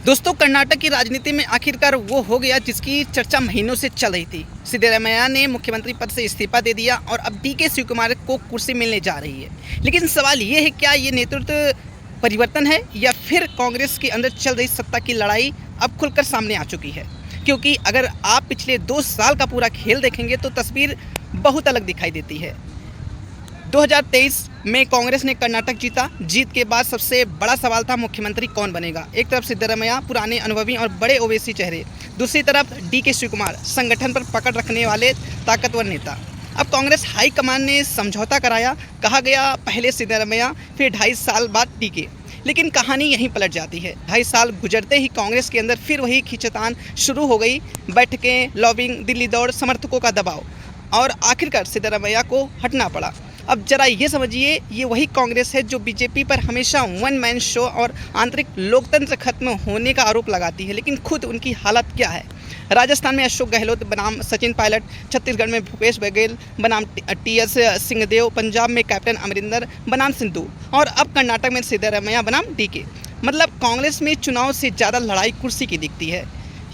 दोस्तों, कर्नाटक की राजनीति में आखिरकार वो हो गया जिसकी चर्चा महीनों से चल रही थी। सिद्धरामैया ने मुख्यमंत्री पद से इस्तीफा दे दिया और अब डीके शिवकुमार को कुर्सी मिलने जा रही है। लेकिन सवाल ये है, क्या ये नेतृत्व परिवर्तन है या फिर कांग्रेस के अंदर चल रही सत्ता की लड़ाई अब खुलकर सामने आ चुकी है? क्योंकि अगर आप पिछले 2 साल का पूरा खेल देखेंगे तो तस्वीर बहुत अलग दिखाई देती है। 2023 में कांग्रेस ने कर्नाटक जीता। जीत के बाद सबसे बड़ा सवाल था मुख्यमंत्री कौन बनेगा। एक तरफ सिद्धरामैया, पुराने अनुभवी और बड़े ओवैसी चेहरे, दूसरी तरफ डीके शिवकुमार, संगठन पर पकड़ रखने वाले ताकतवर नेता। अब कांग्रेस हाईकमान ने समझौता कराया। कहा गया पहले सिद्धरामैया, फिर 2.5 साल बाद डीके। लेकिन कहानी यहीं पलट जाती है। 2.5 साल गुजरते ही कांग्रेस के अंदर फिर वही खींचतान शुरू हो गई। बैठकें, लॉबिंग, दिल्ली दौड़, समर्थकों का दबाव और आखिरकार सिद्धरामैया को हटना पड़ा। अब जरा ये समझिए, ये वही कांग्रेस है जो बीजेपी पर हमेशा वन मैन शो और आंतरिक लोकतंत्र खत्म होने का आरोप लगाती है, लेकिन खुद उनकी हालत क्या है। राजस्थान में अशोक गहलोत बनाम सचिन पायलट, छत्तीसगढ़ में भूपेश बघेल बनाम टीएस सिंहदेव, पंजाब में कैप्टन अमरिंदर बनाम सिंधु और अब कर्नाटक में सिद्धरामैया बनाम डीके। मतलब कांग्रेस में चुनाव से ज़्यादा लड़ाई कुर्सी की दिखती है।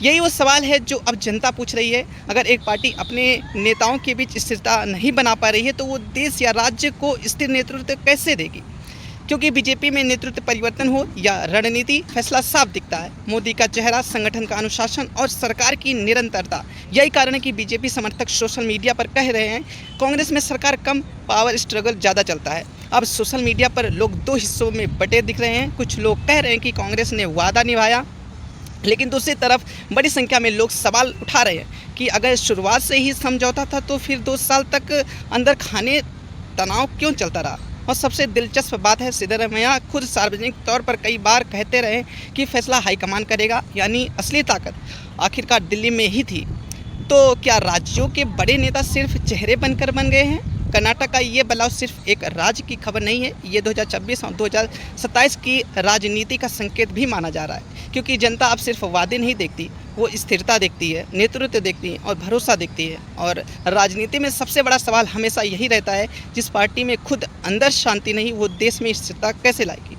यही वो सवाल है जो अब जनता पूछ रही है। अगर एक पार्टी अपने नेताओं के बीच स्थिरता नहीं बना पा रही है तो वो देश या राज्य को स्थिर नेतृत्व कैसे देगी? क्योंकि बीजेपी में नेतृत्व परिवर्तन हो या रणनीति, फैसला साफ दिखता है। मोदी का चेहरा, संगठन का अनुशासन और सरकार की निरंतरता। यही कारण है कि बीजेपी समर्थक सोशल मीडिया पर कह रहे हैं कांग्रेस में सरकार कम, पावर स्ट्रगल ज़्यादा चलता है। अब सोशल मीडिया पर लोग 2 हिस्सों में बटे दिख रहे हैं। कुछ लोग कह रहे हैं कि कांग्रेस ने वादा निभाया, लेकिन दूसरी तरफ बड़ी संख्या में लोग सवाल उठा रहे हैं कि अगर शुरुआत से ही समझौता था तो फिर 2 साल तक अंदर खाने तनाव क्यों चलता रहा। और सबसे दिलचस्प बात है, सिद्धरामैया खुद सार्वजनिक तौर पर कई बार कहते रहे कि फैसला हाईकमान करेगा, यानी असली ताकत आखिरकार दिल्ली में ही थी। तो क्या राज्यों के बड़े नेता सिर्फ चेहरे बनकर बन गए हैं? कर्नाटक का ये बदलाव सिर्फ एक राज्य की खबर नहीं है, ये 2024 और 2027 की राजनीति का संकेत भी माना जा रहा है। क्योंकि जनता अब सिर्फ वादे नहीं देखती, वो स्थिरता देखती है, नेतृत्व देखती है और भरोसा देखती है। और राजनीति में सबसे बड़ा सवाल हमेशा यही रहता है, जिस पार्टी में खुद अंदर शांति नहीं, वो देश में स्थिरता कैसे लाएगी?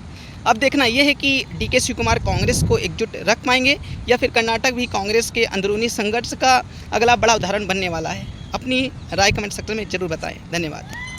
अब देखना यह है कि डीके शिवकुमार कांग्रेस को एकजुट रख पाएंगे या फिर कर्नाटक भी कांग्रेस के अंदरूनी संघर्ष का अगला बड़ा उदाहरण बनने वाला है। अपनी राय कमेंट सेक्शन में जरूर बताएं। धन्यवाद।